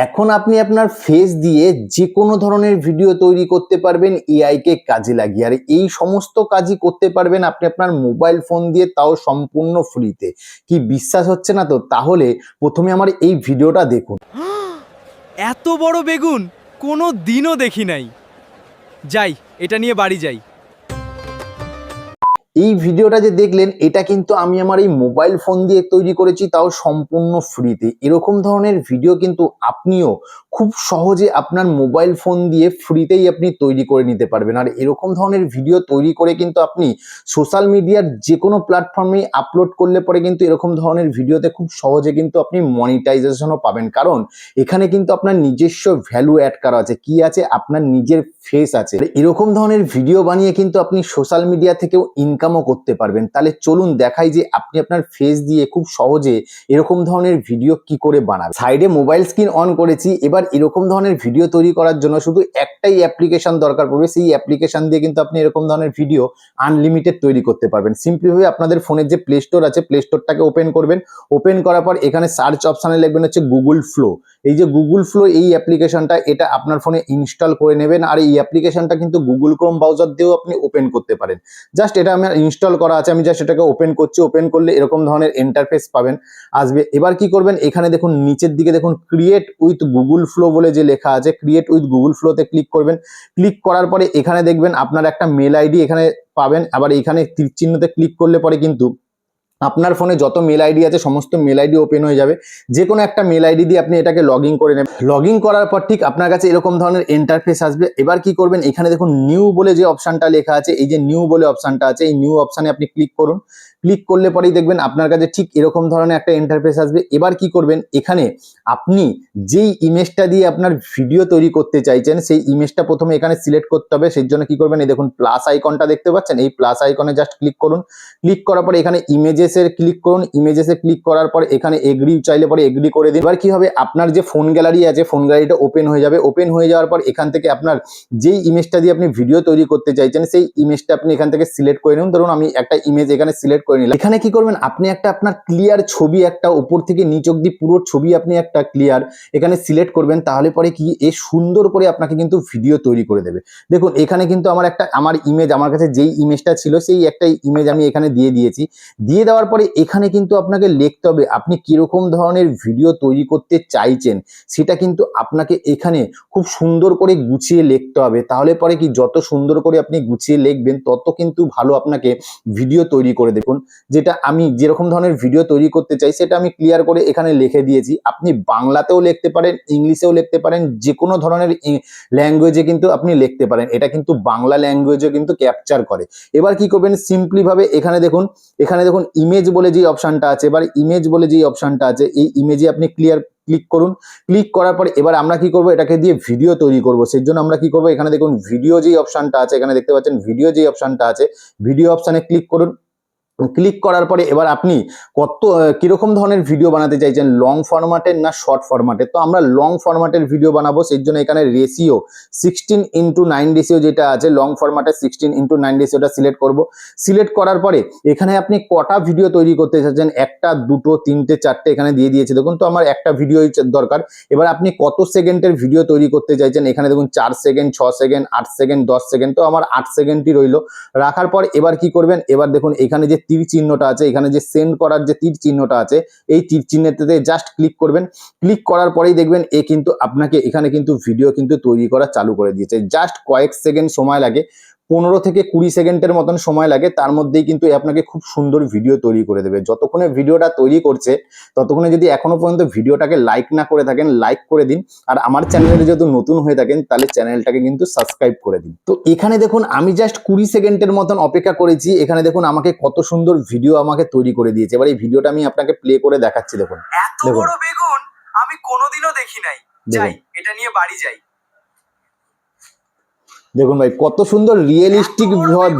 এখন আপনি আপনার ফেস দিয়ে যে কোনো ধরনের ভিডিও তৈরি করতে পারবেন এআই কে কাজে লাগিয়ে। আর এই সমস্ত কাজই করতে পারবেন আপনি আপনার মোবাইল ফোন দিয়ে, তাও সম্পূর্ণ ফ্রিতে। কি বিশ্বাস হচ্ছে না তো? তাহলে প্রথমে আমার এই ভিডিওটা দেখুন। এত বড় বেগুন কোনো দিনও দেখি নাই। যাই, এটা নিয়ে বাড়ি যাই। এই ভিডিওটা যে দেখলেন, এটা কিন্তু আমি আমার এই মোবাইল ফোন দিয়ে তৈরি করেছি, তাও সম্পূর্ণ ফ্রিতে। এরকম ধরনের ভিডিও কিন্তু আপনিও খুব সহজে আপনার মোবাইল ফোন দিয়ে ফ্রিতেই আপনি তৈরি করে নিতে পারবেন। আর এরকম ধরনের ভিডিও তৈরি করে কিন্তু আপনি সোশ্যাল মিডিয়ার যে কোনো প্ল্যাটফর্মে আপলোড করলে পরে কিন্তু এরকম ধরনের ভিডিওতে খুব সহজে কিন্তু আপনি মনিটাইজেশনও পাবেন। কারণ এখানে কিন্তু আপনার নিজস্ব ভ্যালু অ্যাড করা আছে। কি আছে? আপনার নিজের ফেস আছে। এরকম ধরনের ভিডিও বানিয়ে কিন্তু আপনি সোশ্যাল মিডিয়া থেকেও ইনকামও করতে পারবেন। তাহলে চলুন দেখাই যে আপনি আপনার ফেস দিয়ে খুব সহজে এরকম ধরনের ভিডিও কি করে বানাবেন। সাইডে মোবাইল স্ক্রিন অন করেছি। এবার এরকম ধরনের ভিডিও তৈরি করার জন্য শুধু একটাই অ্যাপ্লিকেশন দরকার পড়বে। সেই অ্যাপ্লিকেশন দিয়ে কিন্তু আপনি এরকম ধরনের ভিডিও আনলিমিটেড তৈরি করতে পারবেন। সিম্পলিভাবে আপনাদের ফোনের যে প্লে স্টোর আছে, প্লে স্টোরটাকে ওপেন করবেন। ওপেন করার পর এখানে সার্চ অপশানে লিখবেন হচ্ছে গুগল ফ্লো। এই যে গুগল ফ্লো, এই অ্যাপ্লিকেশনটা, এটা আপনার ফোনে ইনস্টল করে নেবেন। আর এই অ্যাপ্লিকেশনটা কিন্তু গুগল ক্রোম ব্রাউজার দিয়েও আপনি ওপেন করতে পারেন। জাস্ট এটা আমার ইনস্টল করা আছে, আমি জাস্ট এটাকে ওপেন করছি। ওপেন করলে এরকম ধরনের ইন্টারফেস পাবেন, আসবে। এবার কি করবেন, এখানে দেখুন নিচের দিকে দেখুন ক্রিয়েট উইথ গুগল ফ্লো বলে যে লেখা আছে, ক্রিয়েট উইথ গুগল ফ্লোতে ক্লিক করবেন। ক্লিক করার পরে এখানে দেখবেন আপনার একটা মেল আইডি এখানে পাবেন। আবার এখানে তীর চিহ্নতে ক্লিক করলে পরে কিন্তু আপনার ফোনে যত মেল আইডি আছে সমস্ত মেল আইডি ওপেন হয়ে যাবে। যে কোনো একটা মেল আইডি দিয়ে আপনি এটাকে লগ ইন করে নেবেন। লগ ইন করার পর ঠিক আপনার কাছে এরকম ধরনের ইন্টারফেস আসবে। এবার কি করবেন, এখানে দেখুন নিউ বলে যে অপশনটা লেখা আছে, এই যে নিউ বলে অপশনটা আছে, এই নিউ অপশনে আপনি ক্লিক করুন। ক্লিক করলে পরেই দেখবেন আপনার কাছে ঠিক এরকম ধরনের একটা ইন্টারফেস আসবে। এবার কি করবেন, এখানে আপনি যেই ইমেজটা দিয়ে আপনার ভিডিও তৈরি করতে চাইছেন সেই ইমেজটা প্রথমে এখানে সিলেক্ট করতে হবে। সেই জন্য কি করবেন, এই দেখুন প্লাস আইকনটা দেখতে পাচ্ছেন, এই প্লাস আইকনে জাস্ট ক্লিক করুন। ক্লিক করার পরে এখানে ইমেজেসে ক্লিক করুন। ইমেজেসে ক্লিক করার পর এখানে এগ্রি চাইলে পরে এগ্রি করে দিন। এবার কি হবে, আপনার যে ফোন গ্যালারি আছে, ফোন গ্যালারিটা ওপেন হয়ে যাবে। ওপেন হয়ে যাওয়ার পর এখান থেকে আপনার যেই ইমেজটা দিয়ে আপনি ভিডিও তৈরি করতে চাইছেন সেই ইমেজটা আপনি এখান থেকে সিলেক্ট করে নিন। ধরুন আমি একটা ইমেজ এখানে সিলেক্ট করে নিলাম। এখানে কি করবেন, আপনি একটা আপনার ক্লিয়ার ছবি, একটা উপর থেকে নিচ অব্দি পুরো ছবি আপনি একটা ক্লিয়ার এখানে সিলেক্ট করবেন। তাহলে পরে কি এ সুন্দর করে আপনাকে কিন্তু ভিডিও তৈরি করে দেবে। দেখুন এখানে কিন্তু আমার ইমেজ, আমার কাছে যেই ইমেজটা ছিল সেই একটা ইমেজ আমি এখানে দিয়ে দিয়েছি। দিয়ে দেওয়ার পরে এখানে কিন্তু আপনাকে লিখতে হবে আপনি কিরকম ধরনের ভিডিও তৈরি করতে চাইছেন, সেটা কিন্তু আপনাকে এখানে খুব সুন্দর করে গুছিয়ে লিখতে হবে। তাহলে পরে কি যত সুন্দর করে আপনি গুছিয়ে লিখবেন তত কিন্তু ভালো আপনাকে ভিডিও তৈরি করে। দেখুন যেটা আমি যেরকম ধরনের ভিডিও তৈরি করতে চাই সেটা আমি ক্লিয়ার করে এখানে লিখে দিয়েছি। আপনি বাংলাতেও লিখতে পারেন, ইংলিশেও লিখতে পারেন, যে কোনো ধরনের ল্যাঙ্গুয়েজে কিন্তু আপনি লিখতে পারেন। এটা কিন্তু বাংলা ল্যাঙ্গুয়েজও কিন্তু ক্যাপচার করে। এবার কি করবেন, সিম্পলি ভাবে এখানে দেখুন ইমেজ বলে যে অপশনটা আছে, এবার ইমেজ বলে যে অপশনটা আছে এই ইমেজে আপনি ক্লিক করুন। ক্লিক করার পর এবার আমরা কি করব, এটাকে দিয়ে ভিডিও তৈরি করব। সেই জন্য আমরা কি করব, এখানে দেখুন ভিডিও যেই অপশনটা আছে, এখানে দেখতে পাচ্ছেন ভিডিও যেই অপশনটা আছে, ভিডিও অপশনে ক্লিক করুন। ক্লিক করার পরে এবার আপনি কিরকম ধরনের ভিডিও বানাতে চাইছেন, লং ফরম্যাটের না শর্ট ফরম্যাটের? তো আমরা লং ফরম্যাটের ভিডিও বানাবো। সেই জন্য এখানে রেশিও 16:9 রেশিও যেটা আছে, লং ফরম্যাটের 16:9 রেশিওটা সিলেক্ট করব। সিলেক্ট করার পরে এখানে আপনি কটা ভিডিও তৈরি করতে চাচ্ছেন, একটা, দুটো, তিনটে, চারটে এখানে দিয়ে দিয়েছে। দেখুন তো আমার একটা ভিডিওই দরকার। এবার আপনি কত সেকেন্ডের ভিডিও তৈরি করতে চাইছেন, এখানে দেখুন 4 সেকেন্ড, 6 সেকেন্ড, 8 সেকেন্ড, 10 সেকেন্ড। তো আমার 8 সেকেন্ডই রইলো। রাখার পর এবার কি করবেন, এবার দেখুন এখানে যে তীর চিহ্নটা আছে, এখানে যে সেন্ড করার যে তীর চিহ্নটা আছে, এই তীর চিহ্নটাতে জাস্ট ক্লিক করবেন। ক্লিক করার পরেই দেখবেন এ কিন্তু আপনাকে এখানে কিন্তু ভিডিও কিন্তু তৈরি করা চালু করে দিয়েছে। জাস্ট কয়েক সেকেন্ড সময় লাগে, 15 থেকে 20 সেকেন্ডের মতন সময় লাগে। তার মধ্যেই কিন্তু আপনাকে খুব সুন্দর ভিডিও তৈরি করে দেবে। যতক্ষণে ভিডিওটা তৈরি করছে ততক্ষণে যদি এখনো পর্যন্ত ভিডিওটাকে লাইক না করে থাকেন, লাইক করে দিন। আর আমার চ্যানেলে যদি নতুন হয়ে থাকেন তাহলে চ্যানেলটাকে কিন্তু সাবস্ক্রাইব করে দিন। তো এখানে দেখুন আমি জাস্ট 20 সেকেন্ডের মতন অপেক্ষা করেছি। এখানে দেখুন আমাকে কত সুন্দর ভিডিও আমাকে তৈরি করে দিয়েছে। এবার এই ভিডিওটা আমি আপনাকে প্লে করে দেখাচ্ছি। দেখুন এত বড় বেগুন আমি কোনোদিনও দেখি নাই। যাই, এটা নিয়ে বাড়ি যাই। দেখুন ভাই কত সুন্দর রিয়েলিস্টিক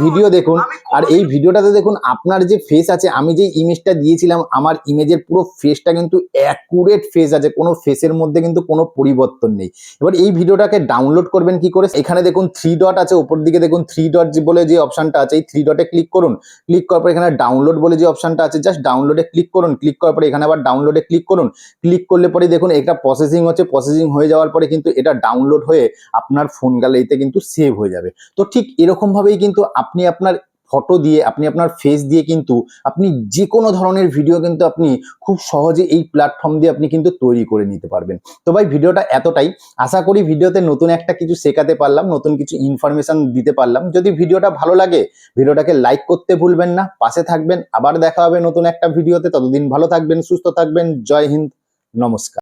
ভিডিও দেখুন। আর এই ভিডিওটাতে দেখুন আপনার যে ফেস আছে, আমি যে ইমেজটা দিয়েছিলাম আমার ইমেজের পুরো ফেসটা কিন্তু অ্যাকুরেট ফেস আছে, কোনো ফেসের মধ্যে কিন্তু কোনো পরিবর্তন নেই। এবার এই ভিডিওটাকে ডাউনলোড করবেন কি করে, এখানে দেখুন 3 ডট আছে, উপর দিকে দেখুন 3 ডট বলে যে অপশনটা আছে, এই 3 ডটে ক্লিক করুন। ক্লিক করার পর এখানে ডাউনলোড বলে যে অপশনটা আছে, জাস্ট ডাউনলোডে ক্লিক করুন। ক্লিক করার পরে এখানে আবার ডাউনলোডে ক্লিক করুন। ক্লিক করলে পরে দেখুন এটা প্রসেসিং হচ্ছে, প্রসেসিং হয়ে যাওয়ার পরে কিন্তু এটা ডাউনলোড হয়ে আপনার ফোন গ্যালারিতে কিন্তু সেভ হয়ে যাবে। তো ঠিক এরকম ভাবেই কিন্তু আপনি আপনার ফটো দিয়ে, আপনি আপনার ফেস দিয়ে কিন্তু আপনি যে কোনো ধরনের ভিডিও কিন্তু আপনি খুব সহজে এই প্ল্যাটফর্ম দিয়ে আপনি কিন্তু তৈরি করে নিতে পারবেন। তো ভাই ভিডিওটা এতটাই, আশা করি ভিডিওতে নতুন একটা কিছু শেখাতে পারলাম, নতুন কিছু ইনফরমেশন দিতে পারলাম। যদি ভিডিওটা ভালো লাগে ভিডিওটাকে লাইক করতে ভুলবেন না, পাশে থাকবেন। আবার দেখা হবে নতুন একটা ভিডিওতে, ততদিন ভালো থাকবেন, সুস্থ থাকবেন। জয় হিন্দ, নমস্কার।